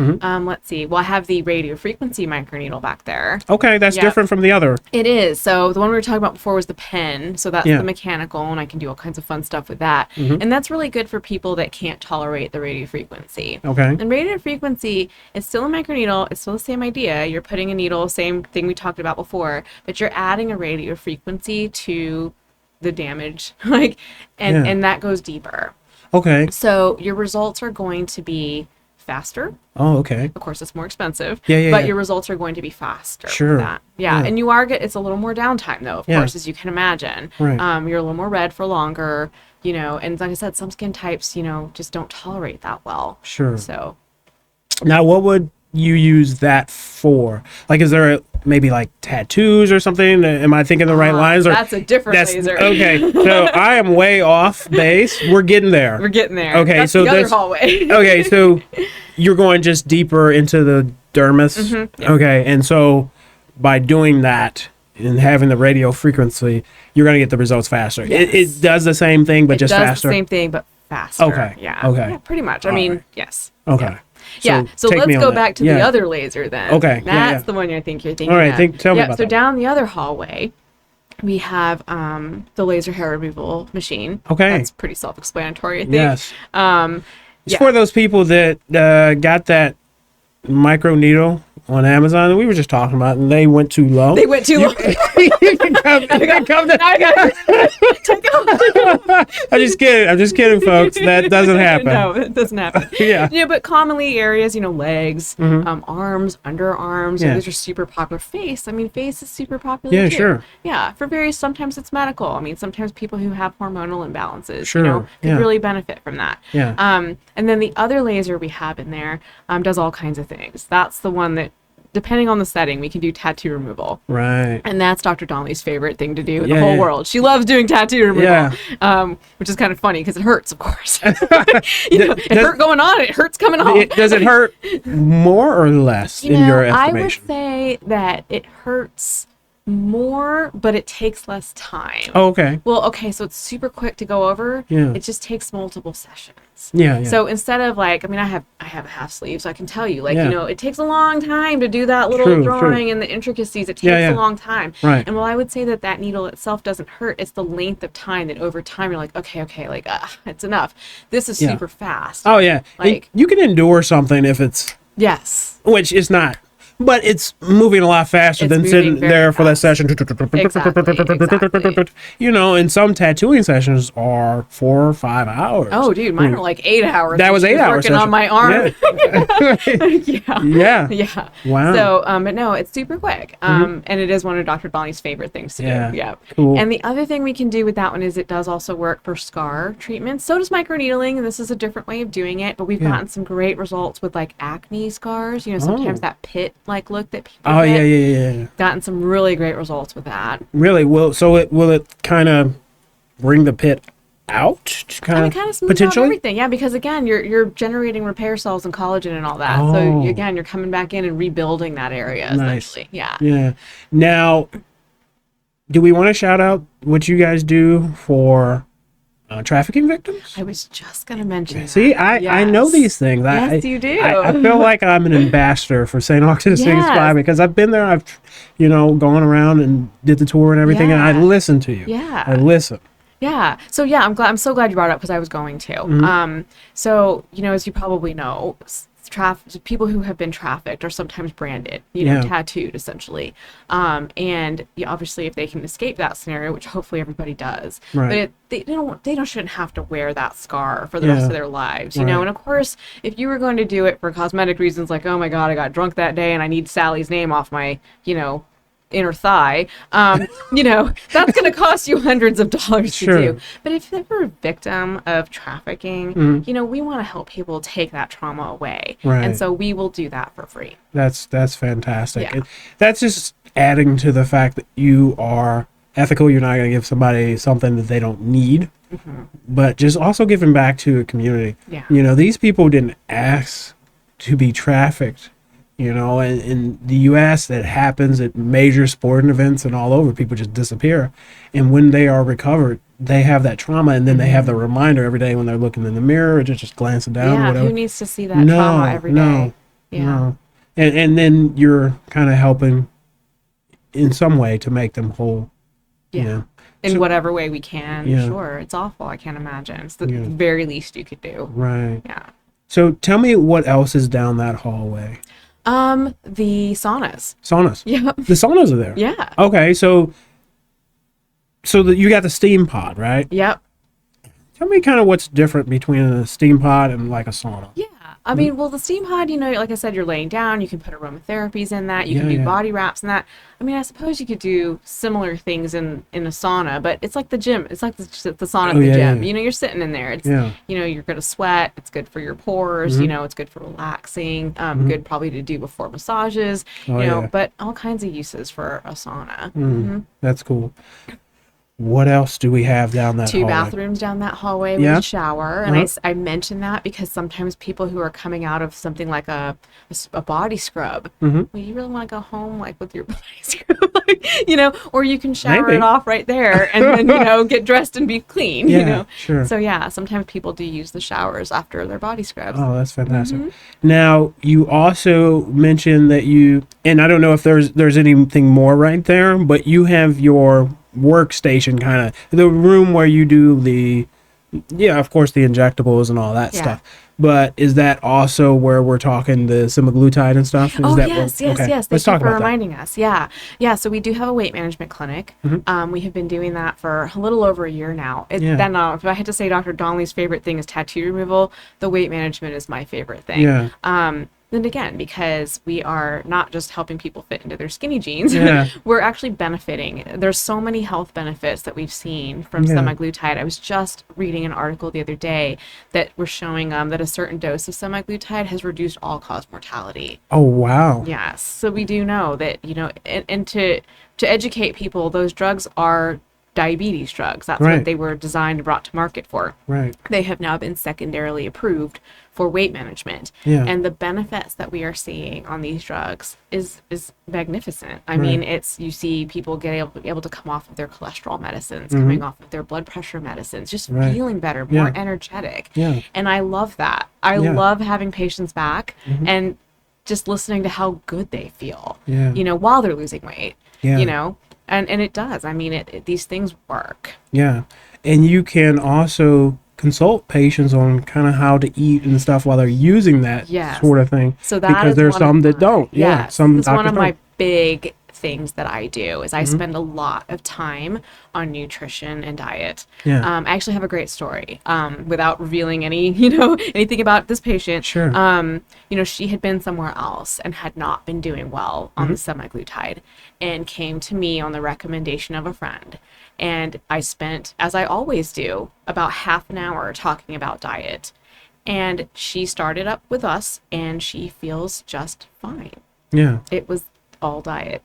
Let's see. Well, I have the radiofrequency microneedle back there. Okay, that's different from the other. It is. So the one we were talking about before was the pen. So that's the mechanical, and I can do all kinds of fun stuff with that. And that's really good for people that can't tolerate the radiofrequency. Okay. And radiofrequency is still a microneedle. It's still the same idea. You're putting a needle, same thing we talked about before, but you're adding a radiofrequency to the damage, and that goes deeper. Okay. So your results are going to be faster. Oh, okay. Of course, it's more expensive. But your results are going to be faster. Sure. With that. Yeah. And you it's a little more downtime though, of course, as you can imagine. Right. You're a little more red for longer, you know, and like I said, some skin types, you know, just don't tolerate that well. Sure. So. Now, what would you use that for? Like, is there maybe like tattoos or something? Am I thinking the right lines? Or that's a different laser. Okay, so I am way off base. We're getting there. Okay, that's so the other hallway. Okay, so you're going just deeper into the dermis. Yeah. Okay, and so by doing that, and having the radio frequency, you're going to get the results faster. Yes. It does the same thing, but just does faster. the same thing, but faster. Okay. Yeah. Okay. Yeah, pretty much. All I mean, right. yes. Okay. Yeah. So take me let's on go that. back to the other laser then. Okay. That's the one you're thinking. All right. Of. Tell me about So that. down the other hallway, we have the laser hair removal machine. Okay. That's pretty self-explanatory, I think. Yes. It's Yeah. for those people that got that micro needle on Amazon that we were just talking about, and they went too low. They went too long. You can come to. I'm just kidding, folks. That doesn't happen. No, it doesn't happen. Yeah. But commonly areas, legs, arms, underarms, Yeah. those are super popular. Face, face is super popular Yeah, too. sure. Yeah, for various, sometimes it's medical. Sometimes people who have hormonal imbalances, Sure, could yeah. really benefit from that. Yeah. And then the other laser we have in there does all kinds of things. That's the one that, depending on the setting, we can do tattoo removal. Right. And that's Dr. Donnelly's favorite thing to do in Yeah, the whole yeah. world. She loves doing tattoo removal, Yeah. which is kind of funny because it hurts, of course. It hurt going on, it hurts coming off. Does it hurt more or less in your I would estimation? say that it hurts more, but it takes less time. Oh, okay. Well, okay, so it's super quick to go over. Yeah. It just takes multiple sessions. Yeah. So instead of I have a half sleeve, so I can tell you, Yeah. it takes a long time to do that little True. drawing and the intricacies. It takes Yeah. a long time. Right. And while I would say that needle itself doesn't hurt, it's the length of time that over time you're like, okay, it's enough. This is Yeah. super fast. Oh yeah. You can endure something if it's, Yes. which is not, but it's moving a lot faster It's than moving sitting very there for that fast. session. Exactly. And some tattooing sessions are 4 or 5 hours. Oh, dude, mine are like 8 hours. That was She 8 hours working on my arm. Yeah. Yeah. Yeah. Wow. So, but no, it's super quick. And it is one of Dr. Donnelly's favorite things to Yeah. do. Yeah. Cool. And the other thing we can do with that one is it does also work for scar treatments. So does microneedling, and this is a different way of doing it. But we've gotten some great results with acne scars. Sometimes that pit look that people Oh get. yeah. Gotten some really great results with that. Really? Will it kind of bring the pit out? Kind of smooth out everything, yeah. Because again, you're generating repair cells and collagen and all that. Oh. So again, you're coming back in and rebuilding that area. Nice. Essentially, yeah. Yeah. Now, do we want to shout out what you guys do for trafficking victims? I was just gonna mention. See, that. I know these things. Yes, you do. I feel like I'm an ambassador for St. Augustine's Yes. because I've been there. I've, gone around and did the tour and everything, and I Yeah. listen to you. Yeah. I listen. Yeah. So yeah, I'm so glad you brought it up because I was going to. Mm-hmm. So as you probably know, people who have been trafficked are sometimes branded, Yeah. tattooed essentially. And obviously if they can escape that scenario, which hopefully everybody does, Right. but they shouldn't have to wear that scar for the rest of their lives, Right. And of course, if you were going to do it for cosmetic reasons, like, oh my God, I got drunk that day and I need Sally's name off my, inner thigh, that's going to cost you hundreds of dollars Sure. to do. But if they were a victim of trafficking, we want to help people take that trauma away. Right. And so we will do that for free. That's fantastic. Yeah. That's just adding to the fact that you are ethical. You're not going to give somebody something that they don't need, but just also giving back to a community. Yeah. These people didn't ask to be trafficked. In the U.S. that happens at major sporting events and all over. People just disappear, and when they are recovered, they have that trauma, and then they have the reminder every day when they're looking in the mirror or just glancing down. Yeah. Or whatever. Who needs to see that trauma every day? Yeah. No. And then you're kind of helping in some way to make them whole. Yeah. In whatever way we can. Yeah. Sure. It's awful. I can't imagine. It's the very least you could do. Right. Yeah. So tell me what else is down that hallway. The saunas. Saunas. Yeah. The saunas are there. Yeah. Okay, so you got the steam pod, right? Yep. Tell me kind of what's different between a steam pod and like a sauna. Yeah. I mean, well, the steam pod, like I said, you're laying down. You can put aromatherapies in that. You can Yeah, do yeah. body wraps and that. I mean, I suppose you could do similar things in a sauna, but it's like the gym. It's like the sauna at Oh, the yeah, gym. yeah. You're sitting in there. It's, Yeah. you're going to sweat. It's good for your pores. It's good for relaxing. Good probably to do before massages. Oh, yeah. But all kinds of uses for a sauna. That's cool. What else do we have down that Two hallway? bathrooms down that hallway with Yeah. a shower. And I mentioned that because sometimes people who are coming out of something like a body scrub, well, you really want to go home with your body scrub. or you can shower Maybe. it off right there and then, get dressed and be clean, Yeah, sure. So yeah, sometimes people do use the showers after their body scrubs. Oh, that's fantastic. Now, you also mentioned that and I don't know if there's anything more right there, but you have your workstation, kind of the room where you do of course, the injectables and all that stuff. But is that also where we're talking the semaglutide and stuff? Is that yes. Okay. Thank Let's you talk for about reminding us. Yeah. So we do have a weight management clinic. We have been doing that for a little over a year now. Then if I had to say Dr. Donnelly's favorite thing is tattoo removal, the weight management is my favorite thing. Yeah. Then again, because we are not just helping people fit into their skinny jeans, we're actually benefiting. There's so many health benefits that we've seen from semaglutide. I was just reading an article the other day that was showing that a certain dose of semaglutide has reduced all-cause mortality. Oh, wow. Yes. So we do know that, and to educate people, those drugs are diabetes drugs. That's what they were designed and brought to market for. Right. They have now been secondarily approved for weight management. Yeah. And the benefits that we are seeing on these drugs is magnificent. I mean, you see people able to come off of their cholesterol medicines, coming off of their blood pressure medicines, just feeling better, more energetic. Yeah. And I love that. I love having patients back and just listening to how good they feel, while they're losing weight, And it does. I mean, these things work. Yeah. And you can also consult patients on kind of how to eat and stuff while they're using that sort of thing. So that because there's some that don't. Yes, some that's one of my don't. big things that I do is I spend a lot of time on nutrition and diet. Yeah. I actually have a great story without revealing any, anything about this patient. Sure. She had been somewhere else and had not been doing well on the semaglutide and came to me on the recommendation of a friend. And I spent, as I always do, about half an hour talking about diet. And she started up with us and she feels just fine. Yeah. It was all diet.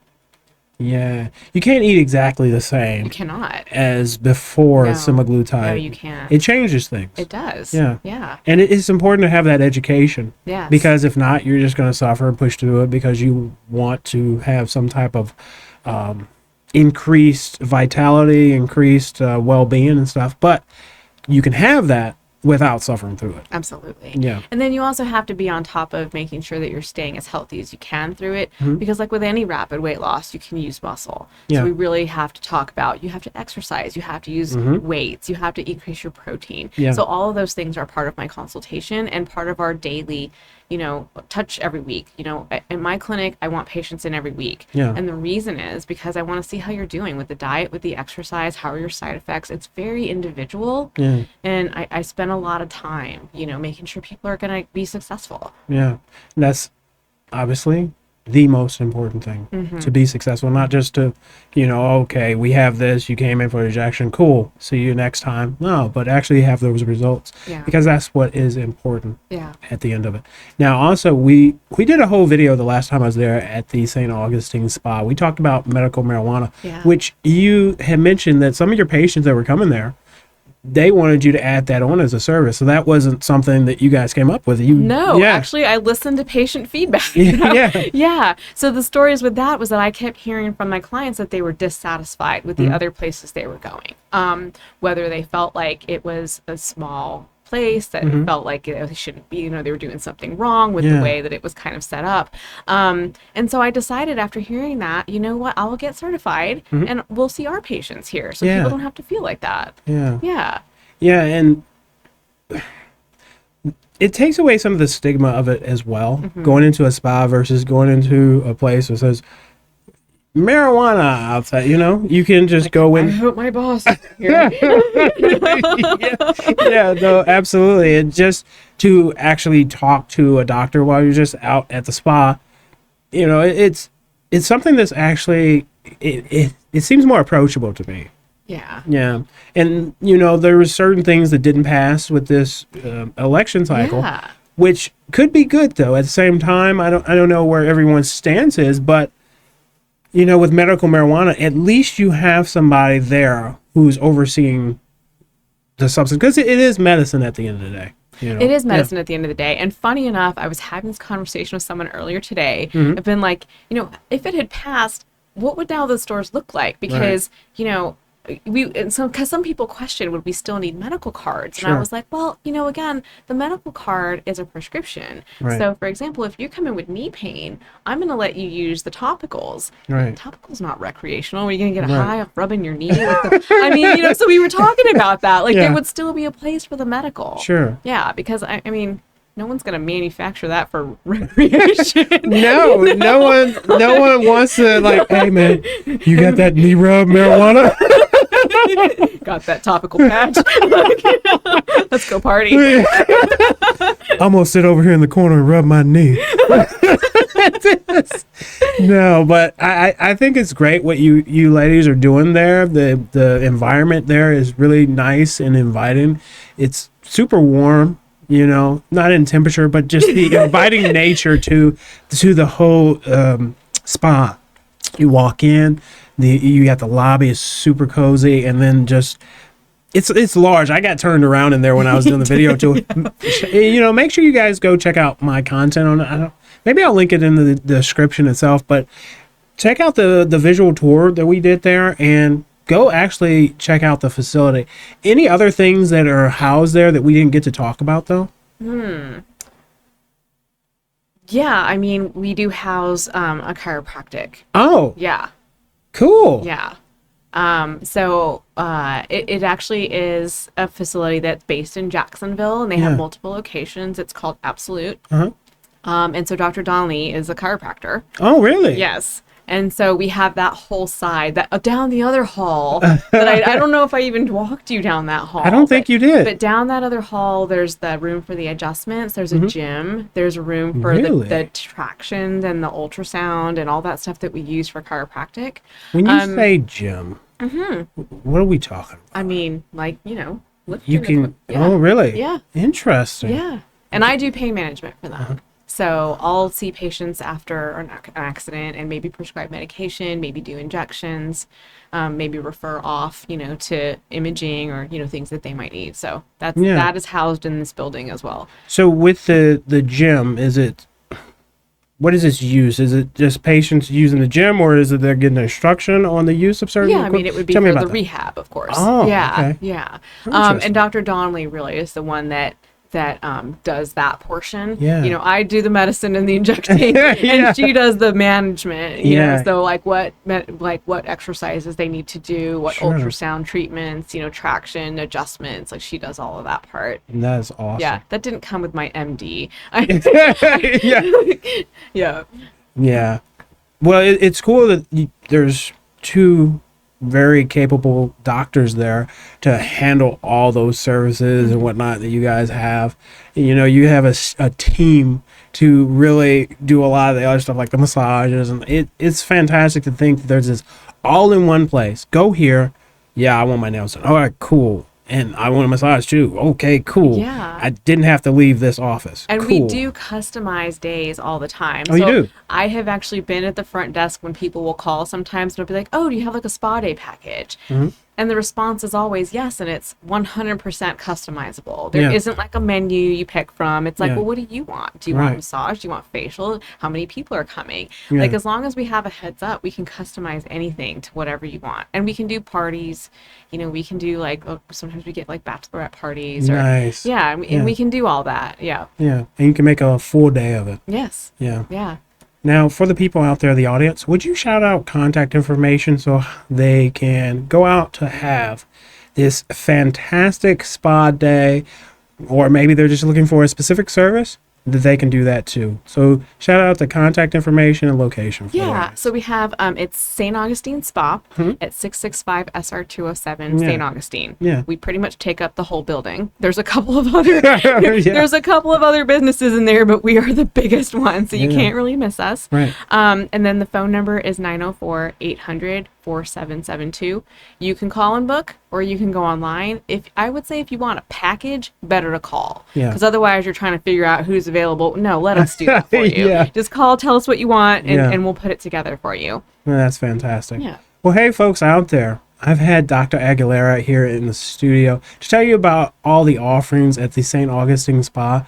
Yeah. You can't eat exactly the same You cannot. as before semaglutide. No, you can't. It changes things. It does. Yeah. Yeah. And it's important to have that education. Yes. Because if not, you're just going to suffer and push through it because you want to have some type of increased vitality, increased well-being and stuff. But you can have that without suffering through it. Absolutely. Yeah. And then you also have to be on top of making sure that you're staying as healthy as you can through it, because like with any rapid weight loss, you can use muscle. Yeah. So we really have to talk about, you have to exercise, you have to use weights, you have to increase your protein. Yeah. So all of those things are part of my consultation and part of our daily, touch every week. In my clinic, I want patients in every week. Yeah. And the reason is because I want to see how you're doing with the diet, with the exercise, how are your side effects. It's very individual. Yeah. And I spend a lot of time, making sure people are going to be successful. Yeah. That's obviously the most important thing to be successful, not just to, okay, we have this, you came in for rejection, cool, see you next time. No, but actually have those results because that's what is important at the end of it. Now, also, we did a whole video the last time I was there at the St. Augustine spa. We talked about medical marijuana, which you had mentioned that some of your patients that were coming there, they wanted you to add that on as a service. So that wasn't something that you guys came up with. Actually, I listened to patient feedback. Yeah. So the stories with that was that I kept hearing from my clients that they were dissatisfied with the other places they were going. Whether they felt like it was a small place, that it felt like it shouldn't be, they were doing something wrong with the way that it was kind of set up. And so I decided after hearing that, you know what, I will get certified and we'll see our patients here so people don't have to feel like that. Yeah, and it takes away some of the stigma of it as well, going into a spa versus going into a place that says marijuana outside, you can just go in. I hope my boss is here. No, absolutely. And just to actually talk to a doctor while you're just out at the spa, it's something that's actually, it seems more approachable to me. Yeah. And, there were certain things that didn't pass with this election cycle, which could be good, though. At the same time, I don't know where everyone's stance is, but, with medical marijuana, at least you have somebody there who's overseeing the substance. Because it is medicine at the end of the day. It is medicine at the end of the day. And funny enough, I was having this conversation with someone earlier today. I've been like, if it had passed, what would now the stores look like? Because, you know, because some people question, would we still need medical cards? And I was like, well, you know, again, the medical card is a prescription. Right. So, for example, if you come in with knee pain, I'm going to let you use the topicals. Right. Topicals not recreational. Are you going to get a high off rubbing your knee? I mean, you know, so we were talking about that. Like, there would still be a place for the medical. Sure. Yeah, because I mean, no one's going to manufacture that for recreation. No, you know? no one wants to, like, hey man, you got that knee rub marijuana? Got that topical patch. Let's go party. I'm gonna sit over here in the corner and rub my knee. No, but I think it's great what you ladies are doing there. The environment there is really nice and inviting. It's super warm, you know, not in temperature, but just the inviting nature to the whole spa. You walk in, you got the lobby is super cozy, and then just it's large. I got turned around in there when I was doing the video too. You know, make sure you guys go check out my content on it. Maybe I'll link it in the description itself, but check out the visual tour that we did there, and go actually check out the facility. Any other things that are housed there that we didn't get to talk about though? Yeah, I mean, we do house a chiropractic. Oh, Yeah. cool. Yeah. So it actually is a facility that's based in Jacksonville, and they have multiple locations. It's called Absolute. And so Dr. Donnelly is a chiropractor. Oh, really? Yes. And so we have that whole side that down the other hall that I don't know if I even walked you down that hall. I don't think you did. But down that other hall, there's the room for the adjustments. There's a gym. There's a room for the tractions and the ultrasound and all that stuff that we use for chiropractic. When you say gym, what are we talking about? I mean, like, you know, lifting You can. yeah. Oh, really? Yeah. Interesting. Yeah. And I do pain management for them. So I'll see patients after an accident and maybe prescribe medication, maybe do injections, maybe refer off, you know, to imaging or, you know, things that they might need. So that is housed in this building as well. So with the gym, what is its use? Is it just patients using the gym, or is it they're getting instruction on the use of certain Yeah, I mean, it would be Tell me for the about that. rehab, of course. Oh, yeah, okay. yeah. Interesting. And Dr. Donnelly really is the one that does that portion. Yeah. You know, I do the medicine and the injecting, and she does the management. You know, so like what exercises they need to do, what ultrasound treatments, you know, traction adjustments. Like she does all of that part. And that is awesome. Yeah, that didn't come with my MD. Yeah. Yeah. Well, it's cool that there's two very capable doctors there to handle all those services and whatnot that you guys have. You know, you have a team to really do a lot of the other stuff like the massages, and it's fantastic to think that there's this all in one place. Go here. Yeah, I want my nails done. All right, cool. And I want a massage too. Okay, cool. Yeah. I didn't have to leave this office. And cool. we do customize days all the time. Oh, you do? I have actually been at the front desk when people will call sometimes, and they'll be like, oh, do you have like a spa day package? And the response is always yes, and it's 100% customizable. There isn't like a menu you pick from. It's like, well, what do you want? Do you want a massage? Do you want facial? How many people are coming? Like, as long as we have a heads up, we can customize anything to whatever you want. And we can do parties. You know, we can do like, sometimes we get like bachelorette parties. Nice. And we can do all that. Yeah. Yeah. And you can make a full day of it. Yes. Yeah. Yeah. Now, for the people out there, the audience, would you shout out contact information so they can go out to have this fantastic spa day, or maybe they're just looking for a specific service, that they can do that too. So shout out the contact information and location. For Yeah, so we have, it's St. Augustine Spa at 665 SR 207 St. Augustine. Yeah. We pretty much take up the whole building. There's a couple of other there's a couple of other businesses in there, but we are the biggest one, so you can't really miss us. Right. And then the phone number is 904-800-4772. You can call and book, or you can go online. I would say if you want a package, better to call. Yeah. Because otherwise you're trying to figure out who's available. No, let us do that for you. Yeah. Just call, tell us what you want, and we'll put it together for you. Well, that's fantastic. Yeah. Well, hey, folks out there, I've had Dr. Aguilera here in the studio to tell you about all the offerings at the St. Augustine Spa.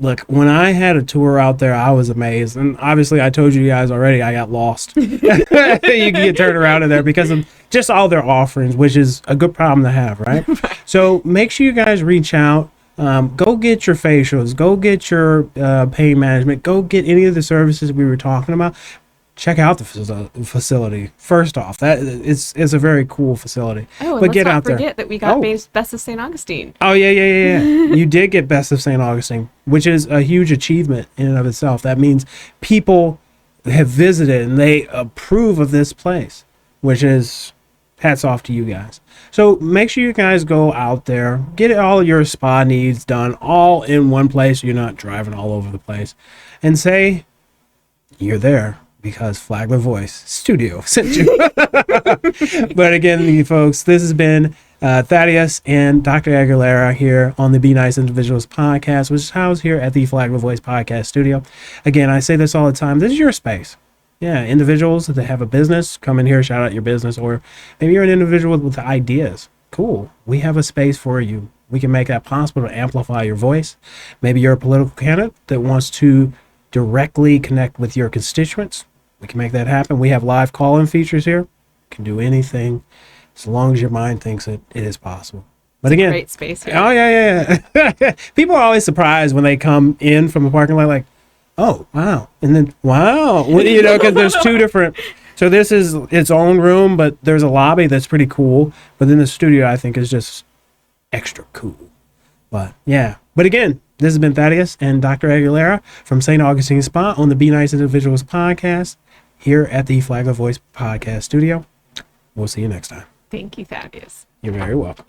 look, when I had a tour out there, I was amazed. And obviously, I told you guys already, I got lost. You can get turned around in there because of just all their offerings, which is a good problem to have, right? So make sure you guys reach out. Go get your facials. Go get your pain management. Go get any of the services we were talking about. Check out the facility. First off, that it's a very cool facility. Oh, and but let's get not out there. forget that we got Best of St. Augustine. Oh, yeah. You did get Best of St. Augustine, which is a huge achievement in and of itself. That means people have visited and they approve of this place, which is hats off to you guys. So make sure you guys go out there, get all your spa needs done all in one place so you're not driving all over the place, and say you're there because Flag the Voice Studio sent you. But again, you folks, this has been Thaddeus and Dr. Aguilera here on the Be Nice Individuals podcast, which is housed here at the Flag the Voice podcast studio. Again, I say this all the time. This is your space. Yeah, individuals that have a business, come in here, shout out your business, or maybe you're an individual with ideas. Cool. We have a space for you. We can make that possible to amplify your voice. Maybe you're a political candidate that wants to directly connect with your constituents. We can make that happen. We have live call-in features here. Can do anything as long as your mind thinks it is possible. But again, Great space here. Oh, yeah. People are always surprised when they come in from the parking lot like, oh, wow. And then, wow. Because there's two different. So this is its own room, but there's a lobby that's pretty cool. But then the studio, I think, is just extra cool. But yeah. But again, this has been Thaddeus and Dr. Aguilera from St. Augustine Spa on the Be Nice Individuals podcast here at the Flag of Voice podcast studio. We'll see you next time. Thank you, Thaddeus. You're very welcome.